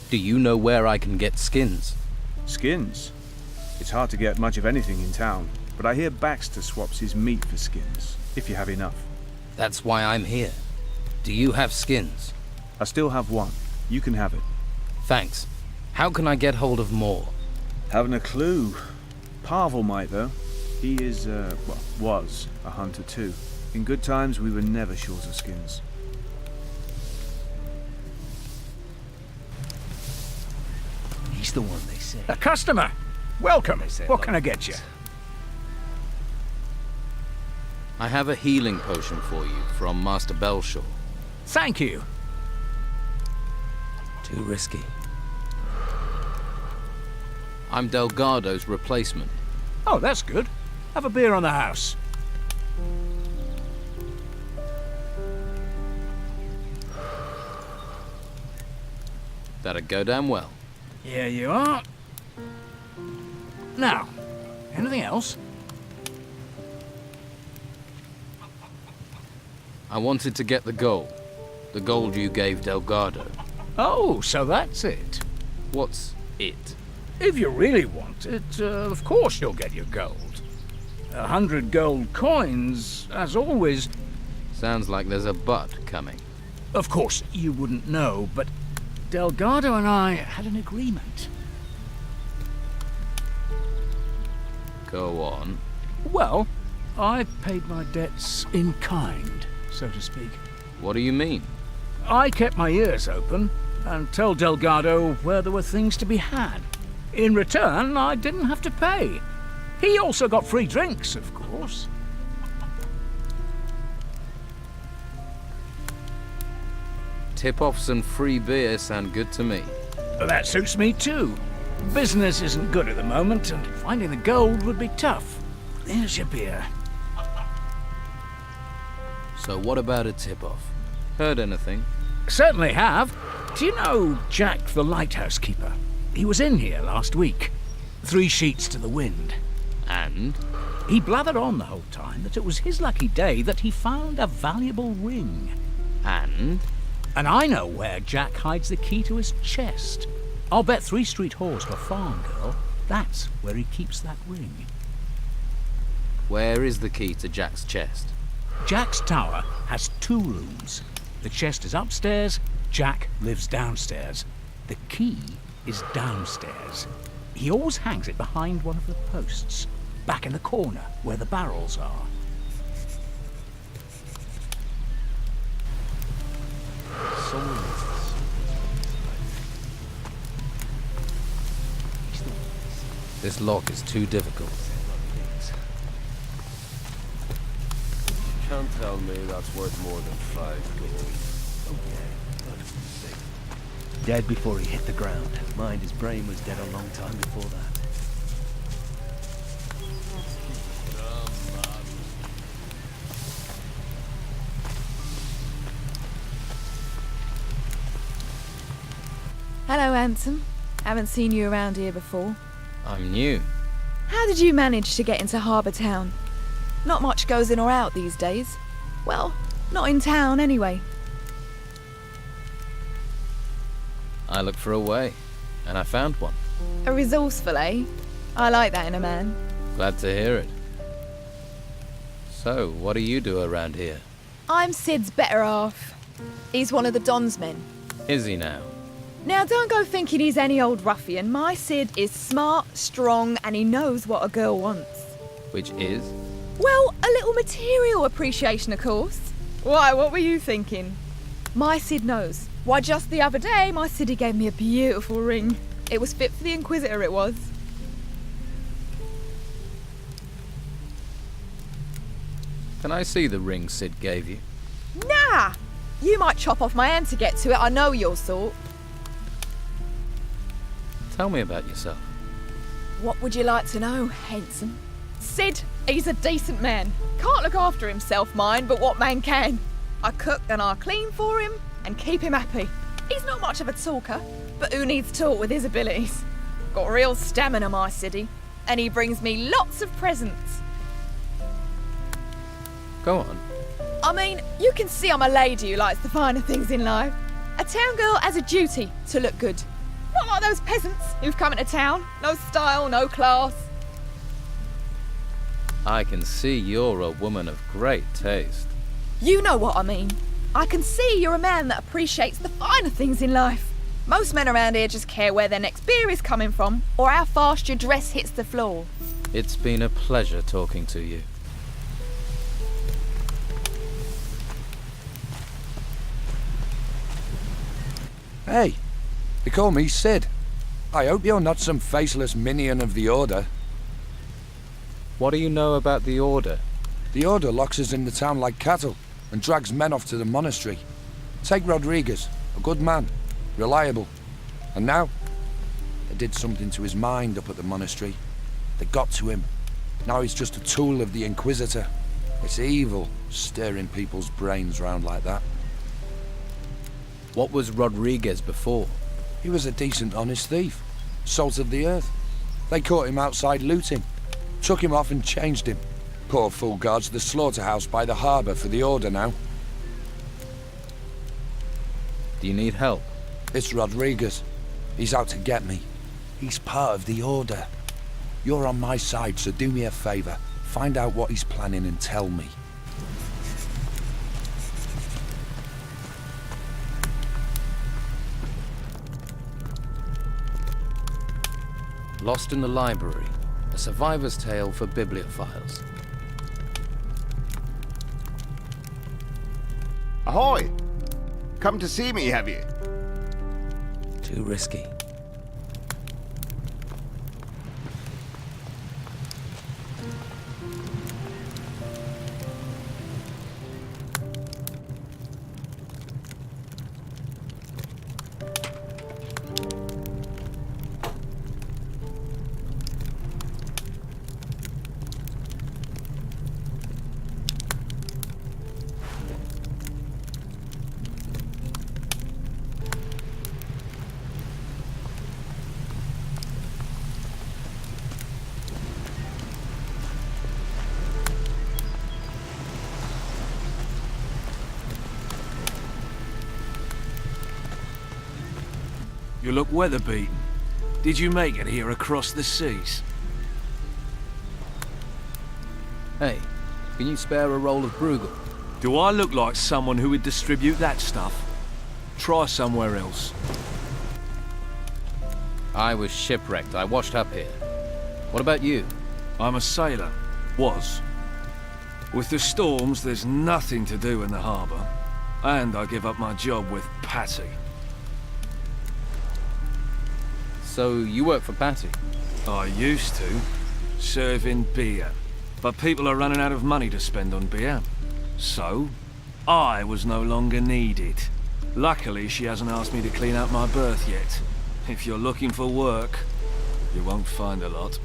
Do you know where I can get skins? Skins? It's hard to get much of anything in town, but I hear Baxter swaps his meat for skins, if you have enough. That's why I'm here. Do you have skins? I still have one. You can have it. Thanks. How can I get hold of more? Haven't a clue. Pavel might, though. He is, was a hunter too. In good times, we were never short of skins. He's the one they say. A customer! Welcome. What can I get you? I have a healing potion for you from Master Belshaw. Thank you. Too risky. I'm Delgado's replacement. Oh, that's good. Have a beer on the house. That'd go down well. Here you are. Now, anything else? I wanted to get the gold. The gold you gave Delgado. Oh, so that's it. What's it? If you really want it, of course you'll get your gold. 100 gold coins, as always. Sounds like there's a but coming. Of course, you wouldn't know, but Delgado and I had an agreement. Go on. Well, I paid my debts in kind, so to speak. What do you mean? I kept my ears open and told Delgado where there were things to be had. In return, I didn't have to pay. He also got free drinks, of course. Tip-offs and free beer sound good to me. That suits me too. Business isn't good at the moment, and finding the gold would be tough. Here's your beer. So what about a tip-off? Heard anything? Certainly have. Do you know Jack the lighthouse keeper? He was in here last week. 3 sheets to the wind. And? He blathered on the whole time that it was his lucky day that he found a valuable ring. And? And I know where Jack hides the key to his chest. I'll bet 3 street horse to a farm girl that's where he keeps that ring. Where is the key to Jack's chest? Jack's tower has 2 rooms. The chest is upstairs, Jack lives downstairs. The key is downstairs. He always hangs it behind one of the posts, back in the corner where the barrels are. This lock is too difficult. Can't tell me that's worth more than 5 gold. Dead before he hit the ground. Mind his brain was dead a long time before that. Hello, handsome. Haven't seen you around here before. I'm new. How did you manage to get into Harbour Town? Not much goes in or out these days. Well, not in town anyway. I looked for a way, and I found one. A resourceful, eh? I like that in a man. Glad to hear it. So, what do you do around here? I'm Sid's better half. He's one of the Don's men. Is he now? Now, don't go thinking he's any old ruffian. My Sid is smart, strong, and he knows what a girl wants. Which is? Well, a little material appreciation, of course. Why, what were you thinking? My Sid knows. Why, just the other day, my Siddy gave me a beautiful ring. It was fit for the Inquisitor, it was. Can I see the ring Sid gave you? Nah! You might chop off my hand to get to it, I know your sort. Tell me about yourself. What would you like to know, handsome? Sid, he's a decent man. Can't look after himself, mind, but what man can? I cook and I clean for him and keep him happy. He's not much of a talker, but who needs talk with his abilities? Got real stamina, my Siddy, and he brings me lots of presents. Go on. I mean, you can see I'm a lady who likes the finer things in life. A town girl has a duty to look good. Not like those peasants who've come into town. No style, no class. I can see you're a woman of great taste. You know what I mean. I can see you're a man that appreciates the finer things in life. Most men around here just care where their next beer is coming from or how fast your dress hits the floor. It's been a pleasure talking to you. Hey, they call me Sid. I hope you're not some faceless minion of the Order. What do you know about the Order? The Order locks us in the town like cattle and drags men off to the monastery. Take Rodriguez, a good man, reliable. And now, they did something to his mind up at the monastery. They got to him. Now he's just a tool of the Inquisitor. It's evil, stirring people's brains round like that. What was Rodriguez before? He was a decent, honest thief. Salt of the earth. They caught him outside looting. Took him off and changed him. Poor fool guards the slaughterhouse by the harbour for the Order now. Do you need help? It's Rodriguez. He's out to get me. He's part of the Order. You're on my side, so do me a favour. Find out what he's planning and tell me. Lost in the Library. A survivor's tale for bibliophiles. Ahoy! Come to see me, have you? Too risky. You look weather-beaten. Did you make it here across the seas? Hey, can you spare a roll of Bruegel? Do I look like someone who would distribute that stuff? Try somewhere else. I was shipwrecked. I washed up here. What about you? I'm a sailor. Was. With the storms, there's nothing to do in the harbour. And I give up my job with Patty. So you work for Patty? I used to. Serving beer. But people are running out of money to spend on beer. So, I was no longer needed. Luckily, she hasn't asked me to clean out my berth yet. If you're looking for work, you won't find a lot.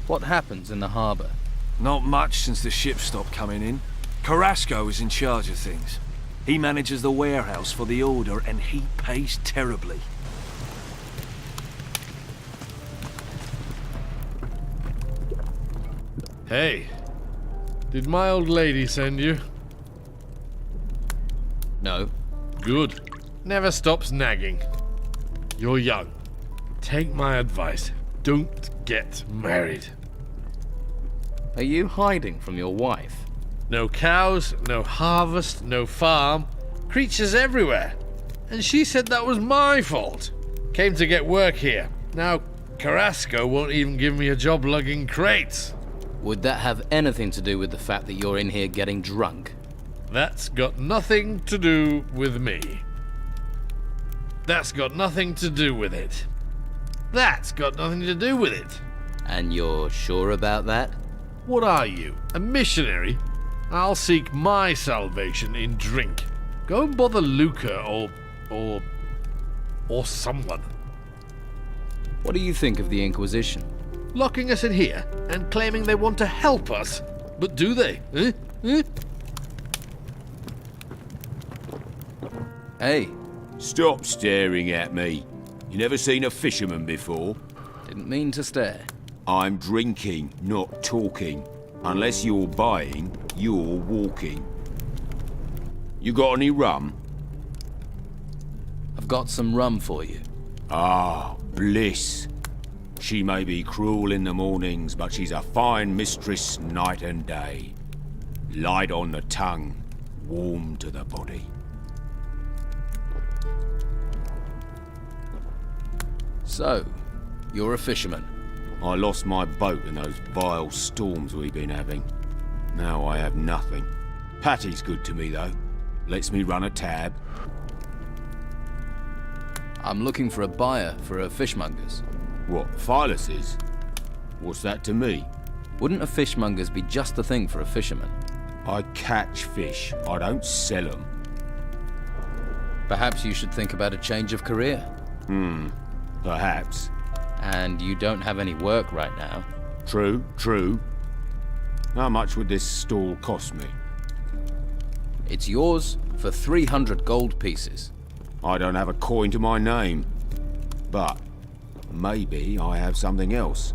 What happens in the harbour? Not much since the ships stopped coming in. Carrasco is in charge of things. He manages the warehouse for the Order, and he pays terribly. Hey, did my old lady send you? No. Good. Never stops nagging. You're young. Take my advice. Don't get married. Are you hiding from your wife? No cows, no harvest, no farm. Creatures everywhere. And she said that was my fault. Came to get work here. Now, Carrasco won't even give me a job lugging crates. Would that have anything to do with the fact that you're in here getting drunk? That's got nothing to do with me. That's got nothing to do with it. That's got nothing to do with it. And you're sure about that? What are you, a missionary? I'll seek my salvation in drink. Go and bother Luca or someone. What do you think of the Inquisition? Locking us in here and claiming they want to help us. But do they? Hey, Stop staring at me. You never seen a fisherman before? didn't mean to stare. I'm drinking, not talking. Unless you're buying, you're walking. You got any rum? I've got some rum for you. Ah, bliss. She may be cruel in the mornings, but she's a fine mistress night and day. Light on the tongue, warm to the body. So, you're a fisherman. I lost my boat in those vile storms we've been having. Now I have nothing. Patty's good to me, though. Lets me run a tab. I'm looking for a buyer for her fishmongers. What, Philus's? What's that to me? Wouldn't a fishmonger's be just the thing for a fisherman? I catch fish. I don't sell them. Perhaps you should think about a change of career. Perhaps. And you don't have any work right now. True, true. How much would this stall cost me? It's yours for 300 gold pieces. I don't have a coin to my name. But maybe I have something else.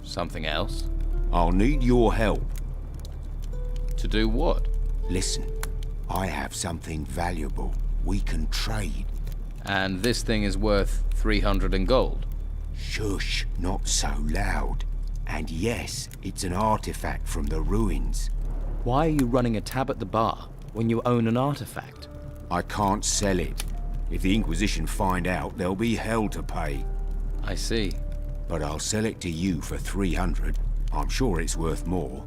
Something else? I'll need your help. To do what? Listen, I have something valuable. We can trade. And this thing is worth 300 in gold. Shush, not so loud. And yes, it's an artifact from the ruins. Why are you running a tab at the bar when you own an artifact? I can't sell it. If the Inquisition find out, there'll be hell to pay. I see. But I'll sell it to you for 300. I'm sure it's worth more.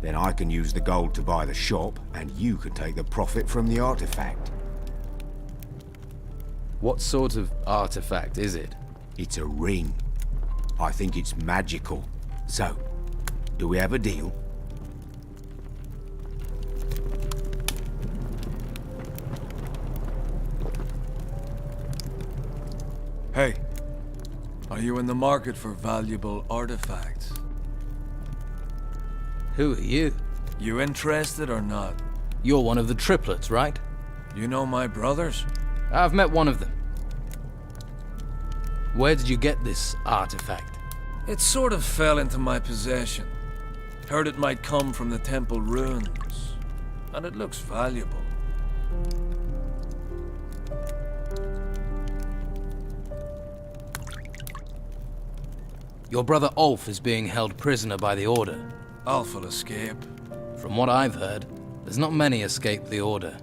Then I can use the gold to buy the shop, and you can take the profit from the artifact. What sort of artifact is it? It's a ring. I think it's magical. So, do we have a deal? Hey, are you in the market for valuable artifacts? Who are you? You interested or not? You're one of the triplets, right? You know my brothers? I've met one of them. Where did you get this artifact? It sort of fell into my possession. Heard it might come from the temple ruins. And it looks valuable. Your brother Ulf is being held prisoner by the Order. Ulf will escape. From what I've heard, there's not many escape the Order.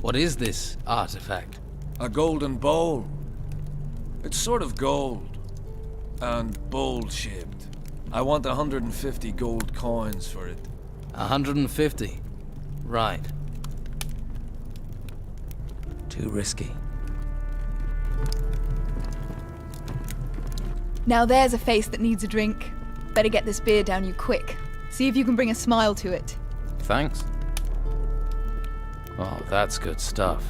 What is this artifact? A golden bowl. It's sort of gold. And bowl-shaped. I want 150 gold coins for it. 150? Right. Too risky. Now there's a face that needs a drink. Better get this beer down you quick. See if you can bring a smile to it. Thanks. Oh, that's good stuff.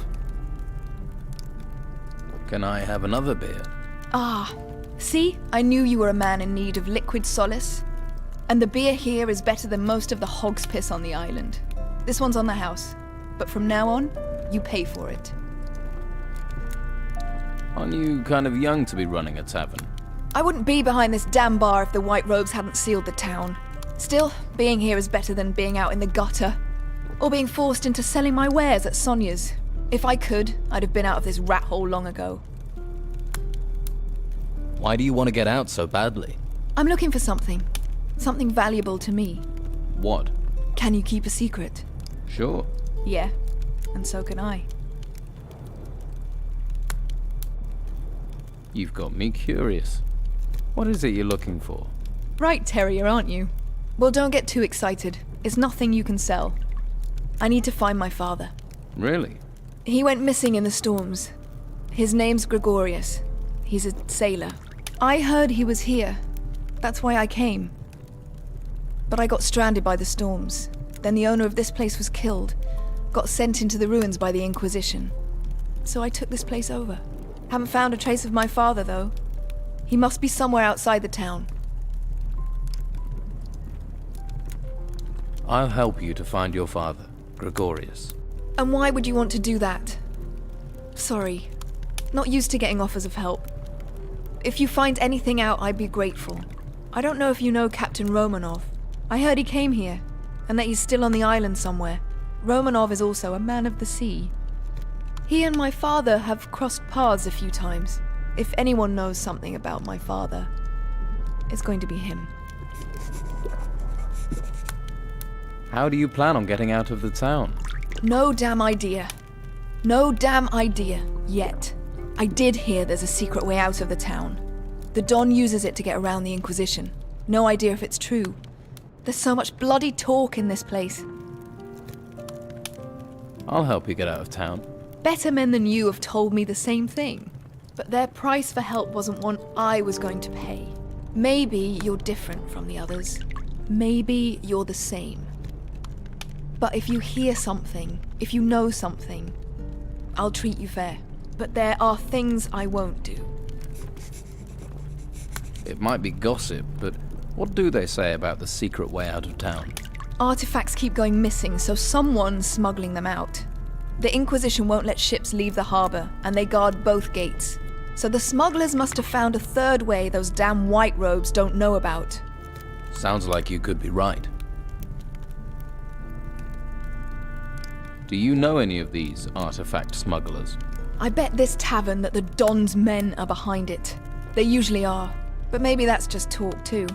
Can I have another beer? Ah, see? I knew you were a man in need of liquid solace. And the beer here is better than most of the hog's piss on the island. This one's on the house. But from now on, you pay for it. Aren't you kind of young to be running a tavern? I wouldn't be behind this damn bar if the White Robes hadn't sealed the town. Still, being here is better than being out in the gutter. Or being forced into selling my wares at Sonia's. If I could, I'd have been out of this rat hole long ago. Why do you want to get out so badly? I'm looking for something. Something valuable to me. What? Can you keep a secret? Sure. Yeah, and so can I. You've got me curious. What is it you're looking for? Right, terrier, aren't you? Well, don't get too excited. It's nothing you can sell. I need to find my father. Really? He went missing in the storms. His name's Gregorius. He's a sailor. I heard he was here. That's why I came. But I got stranded by the storms. Then the owner of this place was killed. Got sent into the ruins by the Inquisition. So I took this place over. Haven't found a trace of my father, though. He must be somewhere outside the town. I'll help you to find your father, Gregorius. And why would you want to do that? Sorry. Not used to getting offers of help. If you find anything out, I'd be grateful. I don't know if you know Captain Romanov. I heard he came here, and that he's still on the island somewhere. Romanov is also a man of the sea. He and my father have crossed paths a few times. If anyone knows something about my father, it's going to be him. How do you plan on getting out of the town? No damn idea. No damn idea. Yet. I did hear there's a secret way out of the town. The Don uses it to get around the Inquisition. No idea if it's true. There's so much bloody talk in this place. I'll help you get out of town. Better men than you have told me the same thing. But their price for help wasn't one I was going to pay. Maybe you're different from the others. Maybe you're the same. But if you hear something, if you know something, I'll treat you fair. But there are things I won't do. It might be gossip, but what do they say about the secret way out of town? Artifacts keep going missing, so someone's smuggling them out. The Inquisition won't let ships leave the harbour, and they guard both gates. So the smugglers must have found a third way those damn white robes don't know about. Sounds like you could be right. Do you know any of these artifact smugglers? I bet this tavern that the Don's men are behind it. They usually are, but maybe that's just talk too.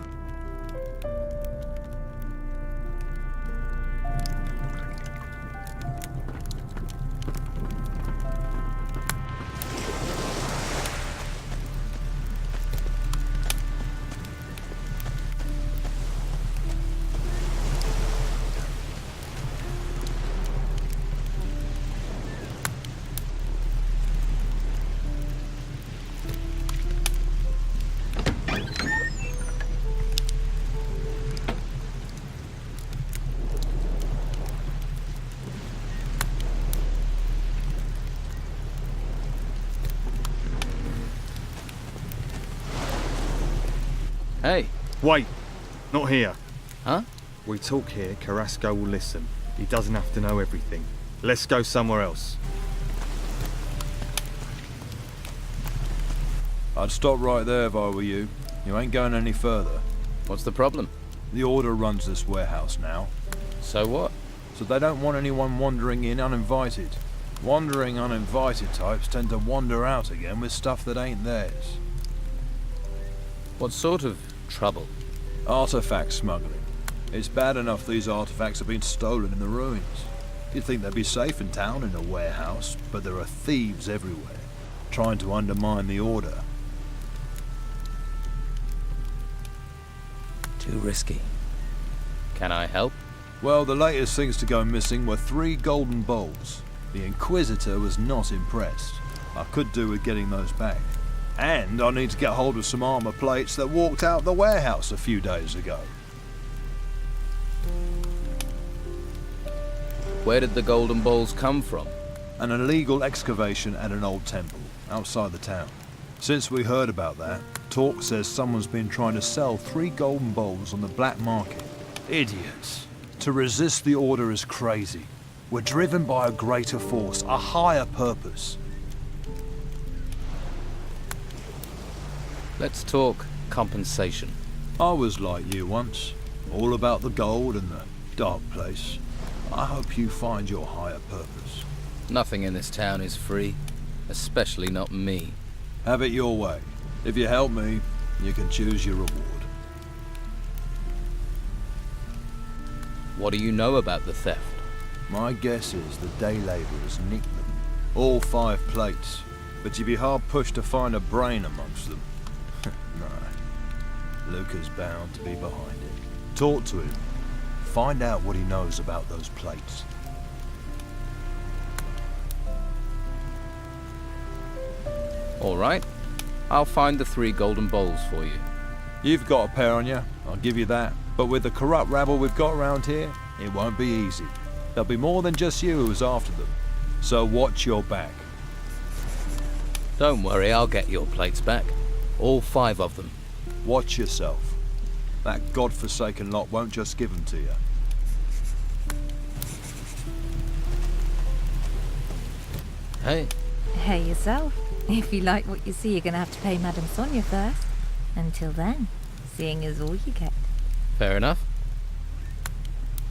Hey! Wait! Not here. Huh? We talk here, Carrasco will listen. He doesn't have to know everything. Let's go somewhere else. I'd stop right there if I were you. You ain't going any further. What's the problem? The Order runs this warehouse now. So what? So they don't want anyone wandering in uninvited. Wandering uninvited types tend to wander out again with stuff that ain't theirs. What sort of trouble? Artifact smuggling. It's bad enough these artifacts have been stolen in the ruins. You'd think they'd be safe in town in a warehouse, but there are thieves everywhere, trying to undermine the Order. Too risky. Can I help? Well, the latest things to go missing were 3 golden bowls. The Inquisitor was not impressed. I could do with getting those back. And I need to get hold of some armor plates that walked out the warehouse a few days ago. Where did the golden balls come from? An illegal excavation at an old temple, outside the town. Since we heard about that, talk says someone's been trying to sell 3 golden bowls on the black market. Idiots. To resist the Order is crazy. We're driven by a greater force, a higher purpose. Let's talk compensation. I was like you once, all about the gold and the dark place. I hope you find your higher purpose. Nothing in this town is free, especially not me. Have it your way. If you help me, you can choose your reward. What do you know about the theft? My guess is the day labourers nicked them. All 5 plates. But you'd be hard pushed to find a brain amongst them. No. Luca's bound to be behind it. Talk to him. Find out what he knows about those plates. All right. I'll find the 3 golden bowls for you. You've got a pair on you, I'll give you that. But with the corrupt rabble we've got around here, it won't be easy. There'll be more than just you who's after them. So watch your back. Don't worry, I'll get your plates back. All 5 of them. Watch yourself. That godforsaken lot won't just give them to you. Hey. Hey yourself. If you like what you see, you're gonna have to pay Madame Sonia first. Until then, seeing is all you get. Fair enough.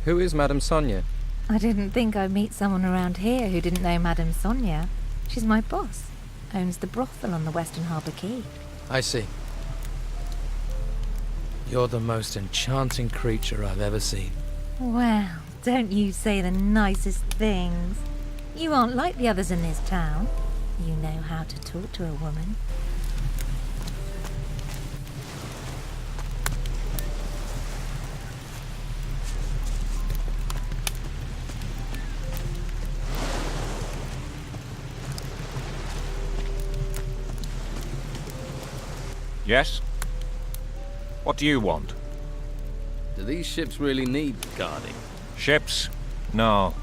Who is Madame Sonia? I didn't think I'd meet someone around here who didn't know Madame Sonia. She's my boss. Owns the brothel on the Western Harbour Quay. I see. You're the most enchanting creature I've ever seen. Well, don't you say the nicest things. You aren't like the others in this town. You know how to talk to a woman. Yes? What do you want? Do these ships really need guarding? Ships? No.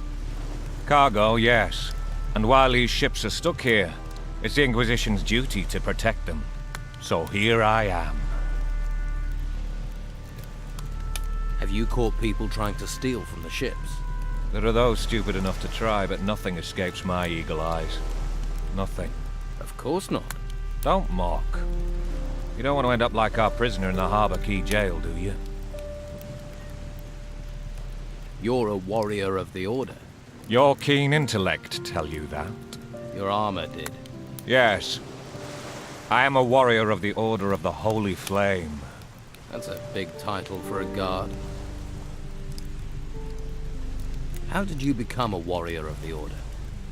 Cargo, yes. And while these ships are stuck here, it's the Inquisition's duty to protect them. So here I am. Have you caught people trying to steal from the ships? There are those stupid enough to try, but nothing escapes my eagle eyes. Nothing. Of course not. Don't mock. You don't want to end up like our prisoner in the Harbour Quay jail, do you? You're a warrior of the Order. Your keen intellect tell you that. Your armor did. Yes. I am a warrior of the Order of the Holy Flame. That's a big title for a guard. How did you become a warrior of the Order?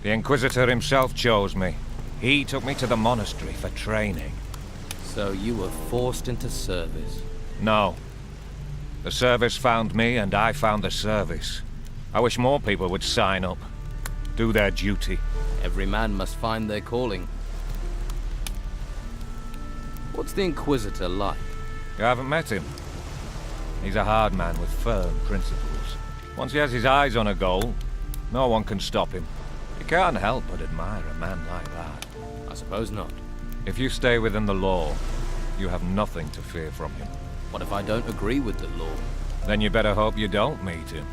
The Inquisitor himself chose me. He took me to the monastery for training. So you were forced into service? No. The service found me, and I found the service. I wish more people would sign up. Do their duty. Every man must find their calling. What's the Inquisitor like? You haven't met him? He's a hard man with firm principles. Once he has his eyes on a goal, no one can stop him. You can't help but admire a man like that. I suppose not. If you stay within the law, you have nothing to fear from him. What if I don't agree with the law? Then you better hope you don't meet him.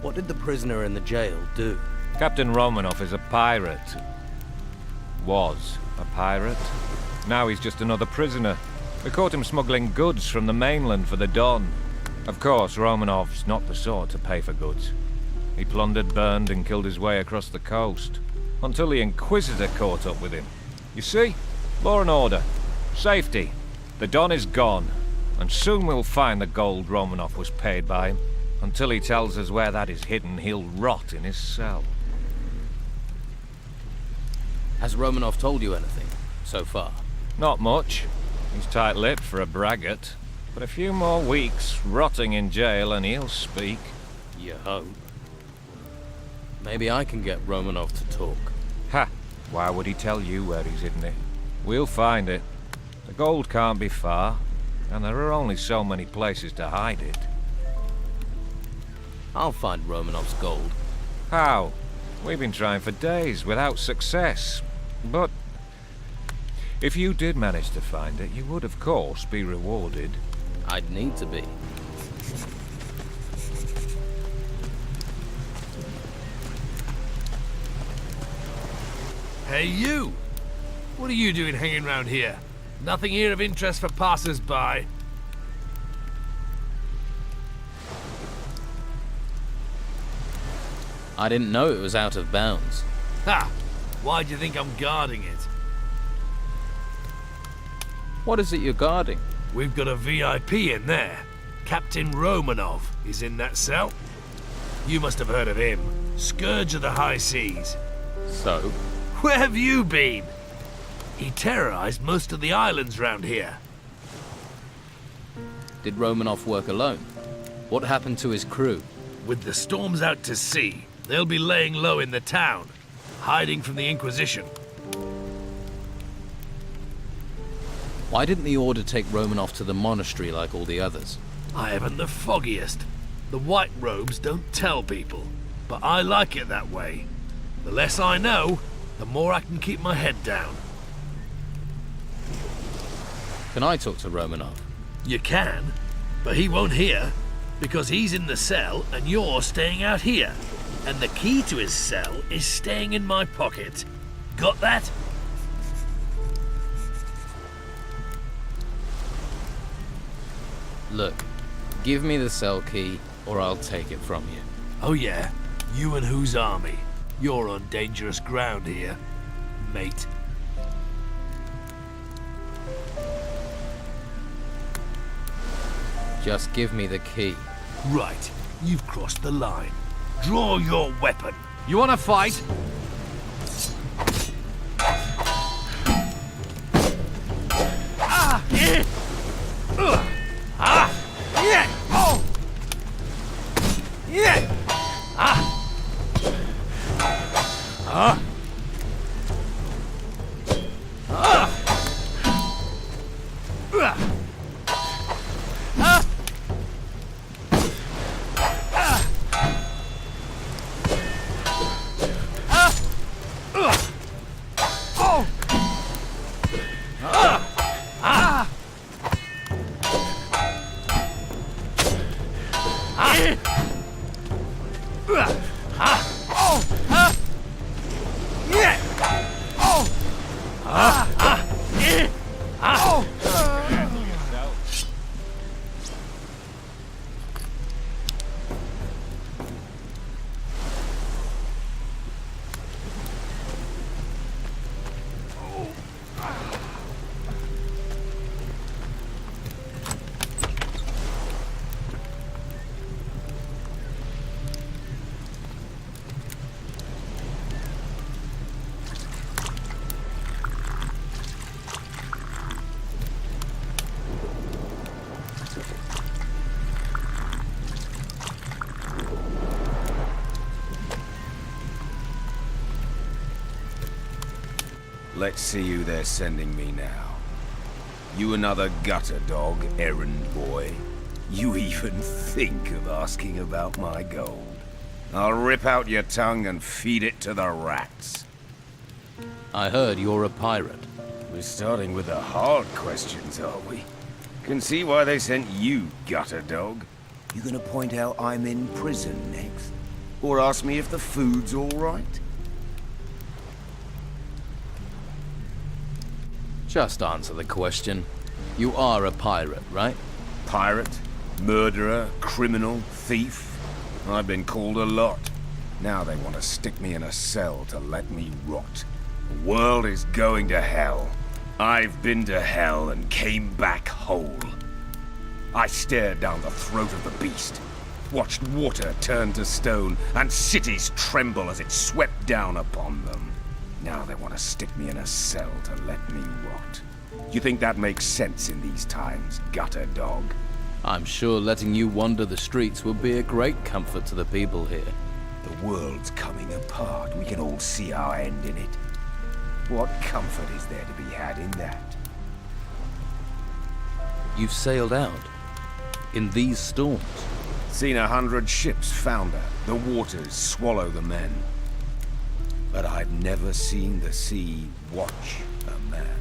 What did the prisoner in the jail do? Captain Romanov is a pirate. Was a pirate. Now he's just another prisoner. We caught him smuggling goods from the mainland for the Don. Of course, Romanov's not the sort to pay for goods. He plundered, burned, and killed his way across the coast. Until the Inquisitor caught up with him. You see? Law and order. Safety. The Don is gone. And soon we'll find the gold Romanov was paid by him. Until he tells us where that is hidden, he'll rot in his cell. Has Romanov told you anything, so far? Not much. He's tight-lipped for a braggart. But a few more weeks rotting in jail and he'll speak. You hope. Maybe I can get Romanov to talk. Ha! Why would he tell you where he's hidden it? We'll find it. The gold can't be far, and there are only so many places to hide it. I'll find Romanov's gold. How? We've been trying for days without success. But if you did manage to find it, you would of course be rewarded. I'd need to be. Hey, you! What are you doing hanging around here? Nothing here of interest for passers-by. I didn't know it was out of bounds. Ha! Why do you think I'm guarding it? What is it you're guarding? We've got a VIP in there. Captain Romanov is in that cell. You must have heard of him. Scourge of the high seas. So? Where have you been? He terrorized most of the islands round here. Did Romanov work alone? What happened to his crew? With the storms out to sea, they'll be laying low in the town, hiding from the Inquisition. Why didn't the Order take Romanov to the monastery like all the others? I haven't the foggiest. The white robes don't tell people, but I like it that way. The less I know, the more I can keep my head down. Can I talk to Romanov? You can, but he won't hear, because he's in the cell and you're staying out here. And the key to his cell is staying in my pocket. Got that? Look, give me the cell key or I'll take it from you. Oh yeah? You and whose army? You're on dangerous ground here, mate. Just give me the key. Right, you've crossed the line. Draw your weapon. You wanna fight? Let's see who they're sending me now. You another gutter dog, errand boy. You even think of asking about my gold. I'll rip out your tongue and feed it to the rats. I heard you're a pirate. We're starting with the hard questions, are we? Can see why they sent you, gutter dog. You gonna point out I'm in prison next? Or ask me if the food's all right? Just answer the question. You are a pirate, right? Pirate, murderer, criminal, thief. I've been called a lot. Now they want to stick me in a cell to let me rot. The world is going to hell. I've been to hell and came back whole. I stared down the throat of the beast, watched water turn to stone, and cities tremble as it swept down upon them. Now they want to stick me in a cell to let me rot. You think that makes sense in these times, gutter dog? I'm sure letting you wander the streets would be a great comfort to the people here. The world's coming apart. We can all see our end in it. What comfort is there to be had in that? You've sailed out in these storms. Seen 100 ships founder, the waters swallow the men. But I've never seen the sea watch a man.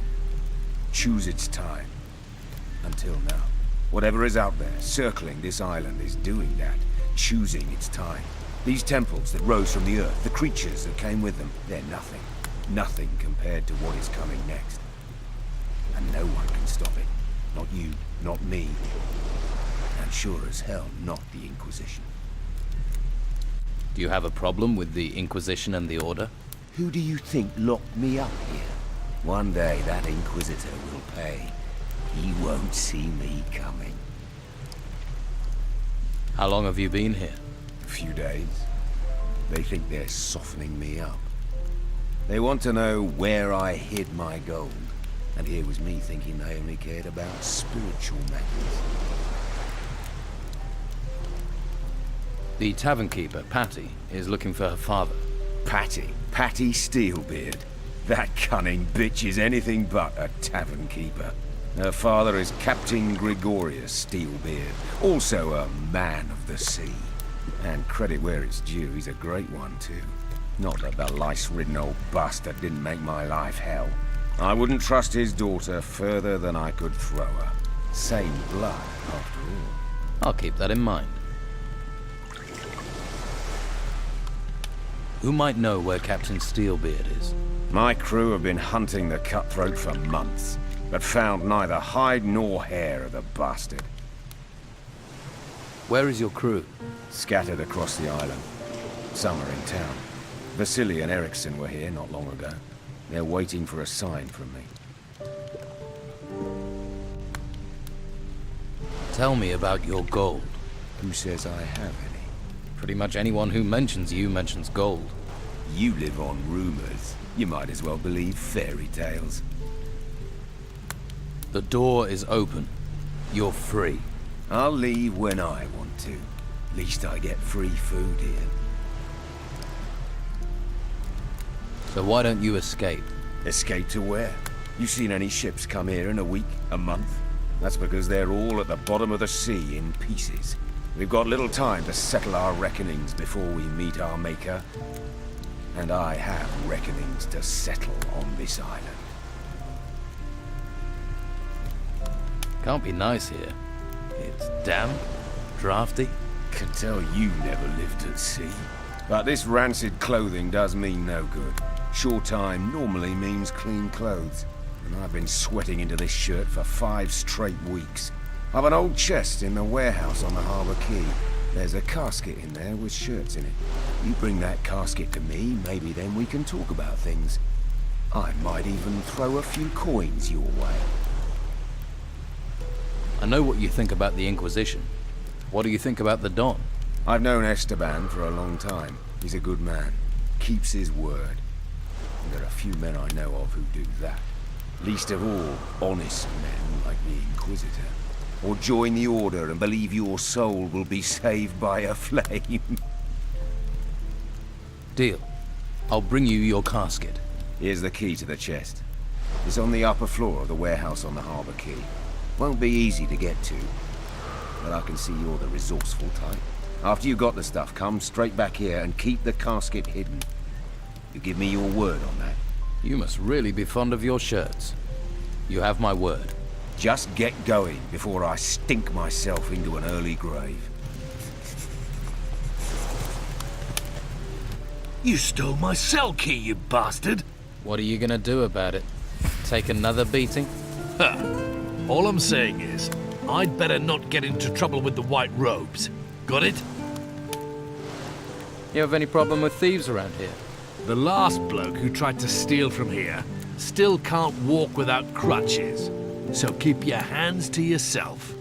Choose its time. Until now. Whatever is out there, circling this island, is doing that. Choosing its time. These temples that rose from the earth, the creatures that came with them, they're nothing. Nothing compared to what is coming next. And no one can stop it. Not you, not me. And sure as hell, not the Inquisition. Do you have a problem with the Inquisition and the Order? Who do you think locked me up here? One day that Inquisitor will pay. He won't see me coming. How long have you been here? A few days. They think they're softening me up. They want to know where I hid my gold. And here was me thinking they only cared about spiritual matters. The tavern keeper, Patty, is looking for her father. Patty? Patty Steelbeard? That cunning bitch is anything but a tavern keeper. Her father is Captain Gregorius Steelbeard, also a man of the sea. And credit where it's due, he's a great one too. Not that the lice-ridden old bastard didn't make my life hell. I wouldn't trust his daughter further than I could throw her. Same blood, after all. I'll keep that in mind. Who might know where Captain Steelbeard is? My crew have been hunting the cutthroat for months, but found neither hide nor hair of the bastard. Where is your crew? Scattered across the island. Some are in town. Vasily and Eriksson were here not long ago. They're waiting for a sign from me. Tell me about your gold. Who says I have any? Pretty much anyone who mentions you mentions gold. You live on rumors. You might as well believe fairy tales. The door is open. You're free. I'll leave when I want to. Least I get free food here. So why don't you escape? Escape to where? You seen any ships come here in a week, a month? That's because they're all at the bottom of the sea in pieces. We've got little time to settle our reckonings before we meet our maker. And I have reckonings to settle on this island. Can't be nice here. It's damp, drafty. Can tell you never lived at sea. But this rancid clothing does me no good. Short time normally means clean clothes. And I've been sweating into this shirt for 5 straight weeks. I've an old chest in the warehouse on the Harbour Quay. There's a casket in there with shirts in it. You bring that casket to me, maybe then we can talk about things. I might even throw a few coins your way. I know what you think about the Inquisition. What do you think about the Don? I've known Esteban for a long time. He's a good man. Keeps his word. And there are few men I know of who do that. Least of all, honest men like the Inquisitor. Or join the Order and believe your soul will be saved by a flame. Deal. I'll bring you your casket. Here's the key to the chest. It's on the upper floor of the warehouse on the Harbour Quay. Won't be easy to get to, but I can see you're the resourceful type. After you got the stuff, come straight back here and keep the casket hidden. You give me your word on that? You must really be fond of your shirts. You have my word. Just get going before I stink myself into an early grave. You stole my cell key, you bastard! What are you gonna do about it? Take another beating? All I'm saying is, I'd better not get into trouble with the White Robes. Got it? You have any problem with thieves around here? The last bloke who tried to steal from here still can't walk without crutches. So keep your hands to yourself.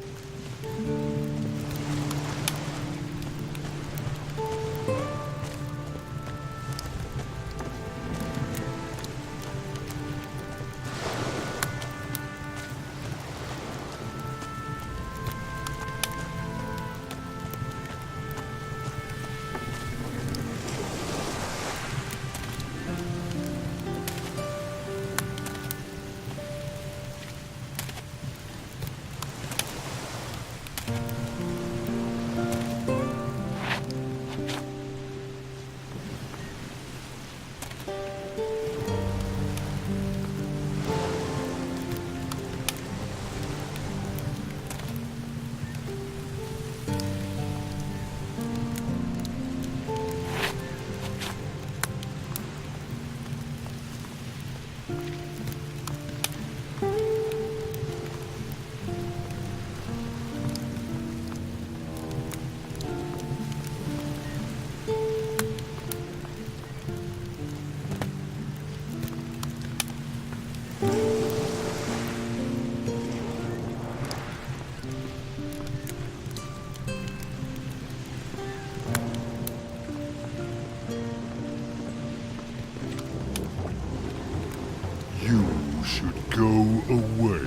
You should go away.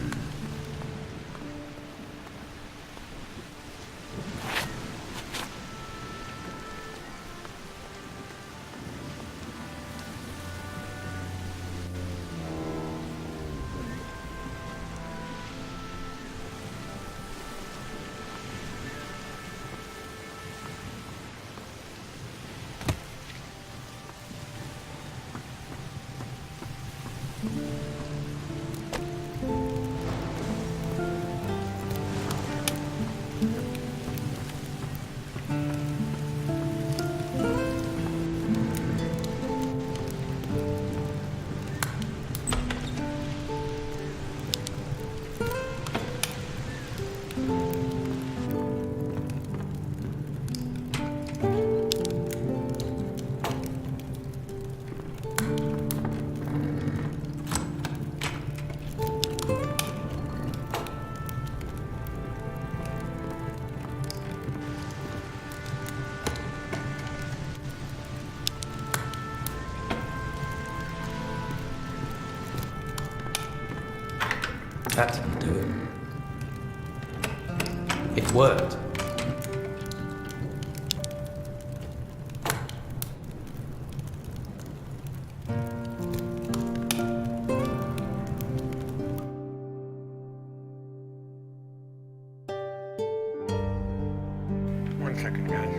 That didn't do it. It worked. One second, guys.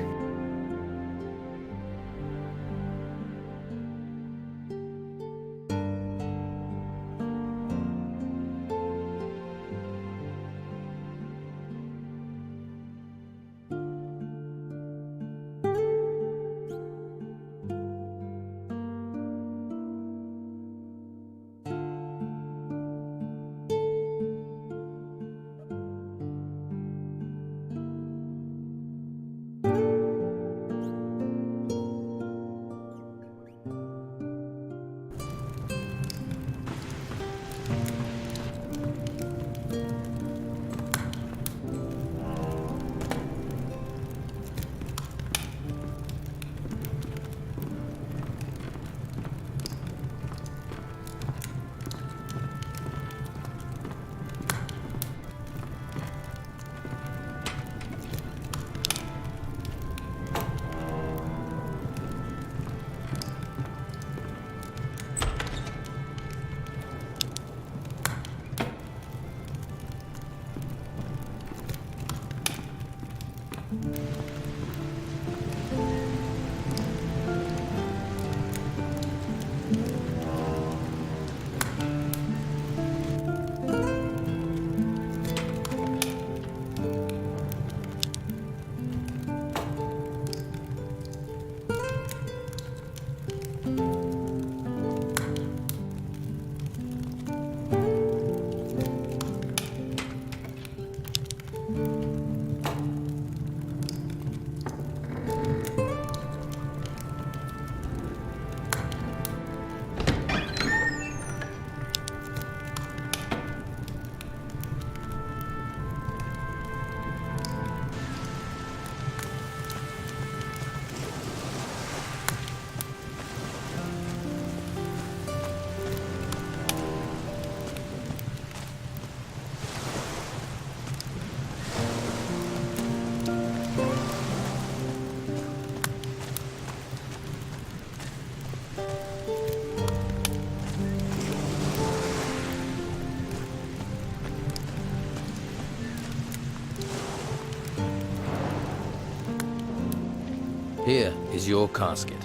Here is your casket.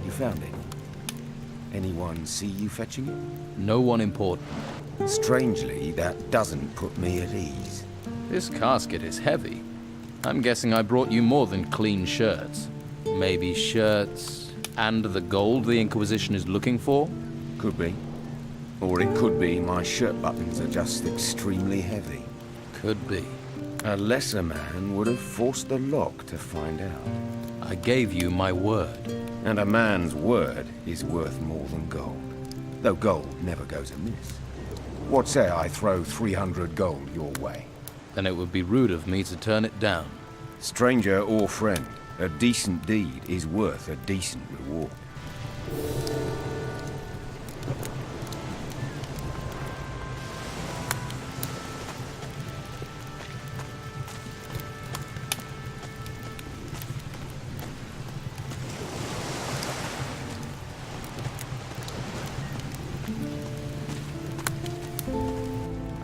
You found it? Anyone see you fetching it? No one important. Strangely, that doesn't put me at ease. This casket is heavy. I'm guessing I brought you more than clean shirts. Maybe shirts and the gold the Inquisition is looking for? Could be. Or it could be my shirt buttons are just extremely heavy. Could be. A lesser man would have forced the lock to find out. I gave you my word. And a man's word is worth more than gold. Though gold never goes amiss. What say I throw 300 gold your way? Then it would be rude of me to turn it down. Stranger or friend, a decent deed is worth a decent reward.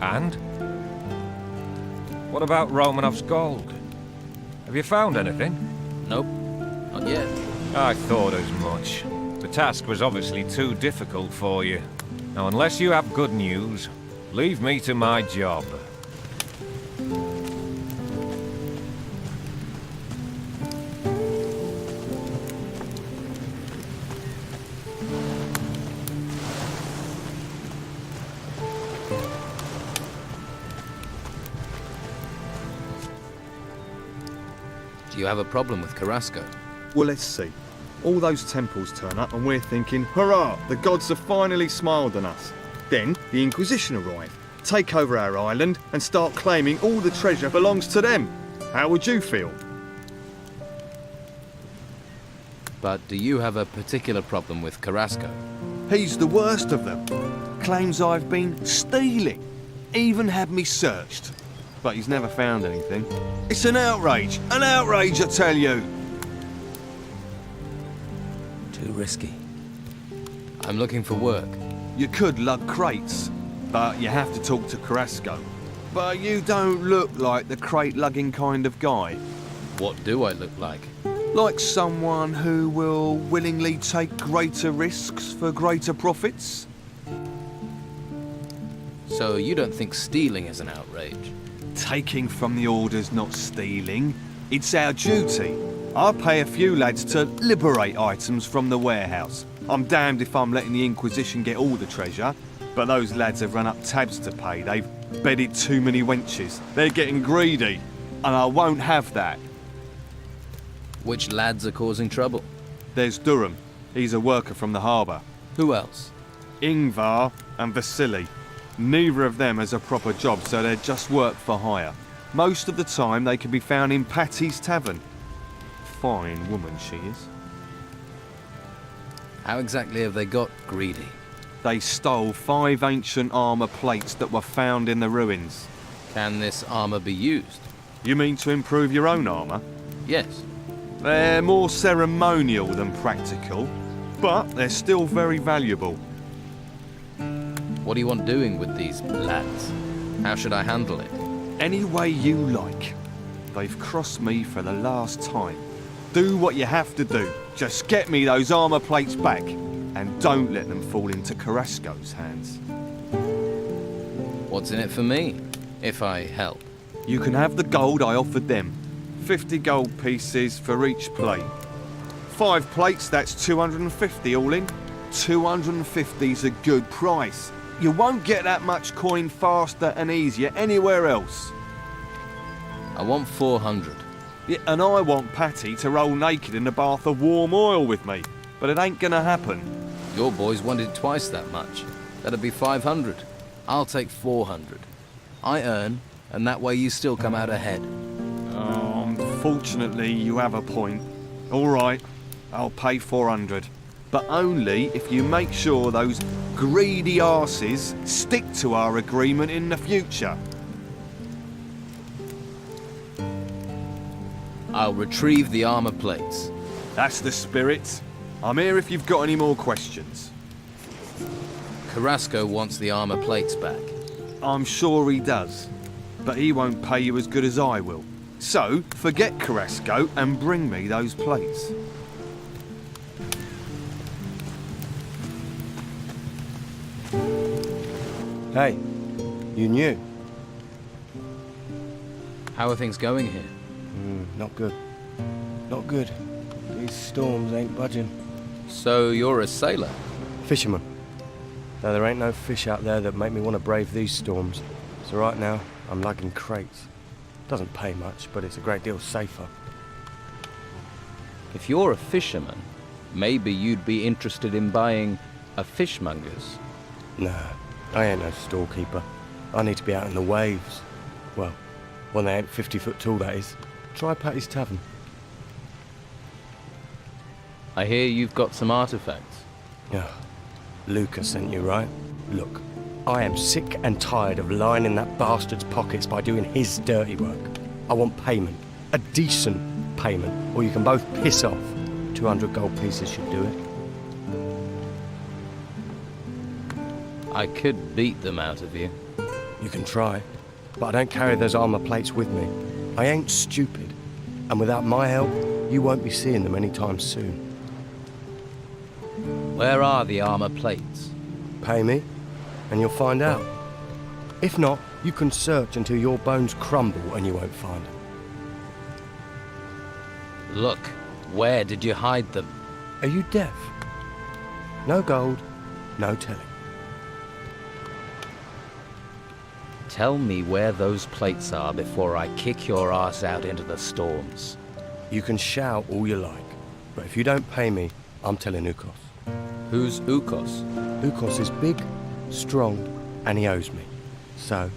And? What about Romanov's gold? Have you found anything? Nope, not yet. I thought as much. The task was obviously too difficult for you. Now, unless you have good news, leave me to my job. Do you have a problem with Carrasco? Well, let's see. All those temples turn up and we're thinking, hurrah, the gods have finally smiled on us. Then the Inquisition arrive, take over our island and start claiming all the treasure belongs to them. How would you feel? But do you have a particular problem with Carrasco? He's the worst of them. Claims I've been stealing. even had me searched. But he's never found anything. It's an outrage! An outrage, I tell you! Too risky. I'm looking for work. You could lug crates, but you have to talk to Carrasco. But you don't look like the crate-lugging kind of guy. What do I look like? Like someone who will willingly take greater risks for greater profits? So you don't think stealing is an outrage? Taking from the order's not stealing. It's our duty. I pay a few lads to liberate items from the warehouse. I'm damned if I'm letting the Inquisition get all the treasure, but those lads have run up tabs to pay. They've bedded too many wenches. They're getting greedy, and I won't have that. Which lads are causing trouble? There's Durham. He's a worker from the harbour. Who else? Ingvar and Vasily. Neither of them has a proper job, so they're just work for hire. Most of the time they can be found in Patty's Tavern. Fine woman she is. How exactly have they got greedy? They stole 5 ancient armour plates that were found in the ruins. Can this armour be used? You mean to improve your own armour? Yes. They're more ceremonial than practical, but they're still very valuable. What do you want doing with these lads? How should I handle it? Any way you like. They've crossed me for the last time. Do what you have to do. Just get me those armour plates back, and don't let them fall into Carrasco's hands. What's in it for me, if I help? You can have the gold I offered them. 50 gold pieces for each plate. 5 plates, that's 250 all in. 250's a good price. You won't get that much coin faster and easier anywhere else. I want 400. Yeah, and I want Patty to roll naked in a bath of warm oil with me. But it ain't gonna happen. Your boys wanted twice that much. That'd be 500. I'll take 400. I earn, and that way you still come out ahead. Unfortunately, you have a point. All right, I'll pay 400. But only if you make sure those greedy arses stick to our agreement in the future. I'll retrieve the armour plates. That's the spirit. I'm here if you've got any more questions. Carrasco wants the armour plates back. I'm sure he does. But he won't pay you as good as I will. So, forget Carrasco and bring me those plates. Hey, you knew. How are things going here? Not good. Not good. These storms ain't budging. So you're a sailor? Fisherman. Though there ain't no fish out there that make me want to brave these storms. So right now, I'm lugging crates. Doesn't pay much, but it's a great deal safer. If you're a fisherman, maybe you'd be interested in buying a fishmonger's. Nah, I ain't no storekeeper. I need to be out in the waves. Well, when they ain't 50 foot tall, that is. Try Patty's Tavern. I hear you've got some artifacts. Yeah. Luca sent you, right? Look, I am sick and tired of lying in that bastard's pockets by doing his dirty work. I want payment. A decent payment. Or you can both piss off. 200 gold pieces should do it. I could beat them out of you. You can try. But I don't carry those armour plates with me. I ain't stupid. And without my help, you won't be seeing them anytime soon. Where are the armour plates? Pay me, and you'll find out. If not, you can search until your bones crumble and you won't find them. Look, where did you hide them? Are you deaf? No gold, no telling. Tell me where those plates are before I kick your ass out into the storms. You can shout all you like, but if you don't pay me, I'm telling Ukos. Who's Ukos? Ukos is big, strong, and he owes me. So,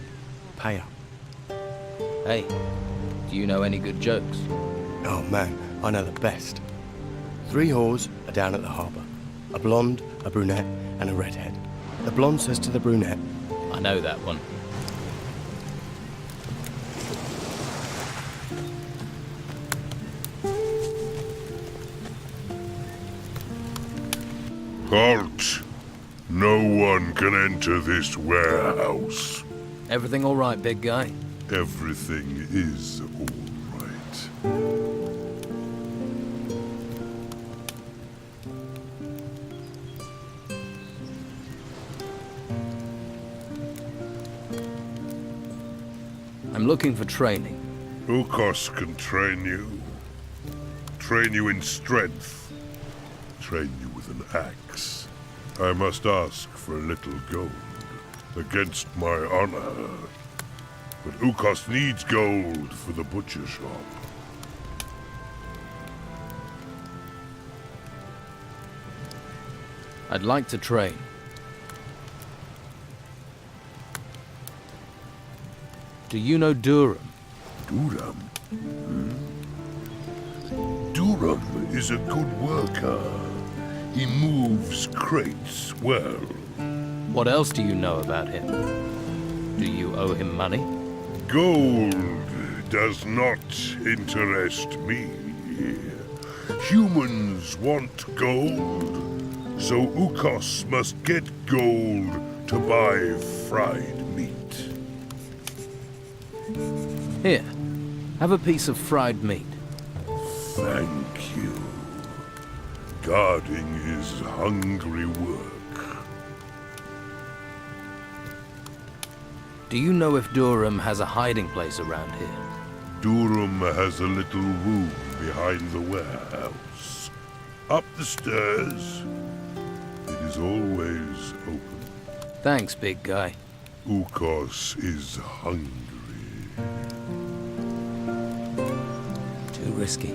pay up. Hey, do you know any good jokes? Oh man, I know the best. 3 whores are down at the harbour. A blonde, a brunette, and a redhead. The blonde says to the brunette, I know that one. Halt! No one can enter this warehouse. Everything all right, big guy? Everything is all right. I'm looking for training. Ukos can train you. Train you in strength. Train you with an axe. I must ask for a little gold, against my honor. But Ukos needs gold for the butcher shop. I'd like to train. Do you know Durham? Durham? Durham is a good worker. He moves crates well. What else do you know about him? Do you owe him money? Gold does not interest me. Humans want gold, so Ukos must get gold to buy fried meat. Here, have a piece of fried meat. Thank you. Guarding is hungry work. Do you know if Durham has a hiding place around here? Durham has a little room behind the warehouse. Up the stairs. It is always open. Thanks, big guy. Ukos is hungry. Too risky.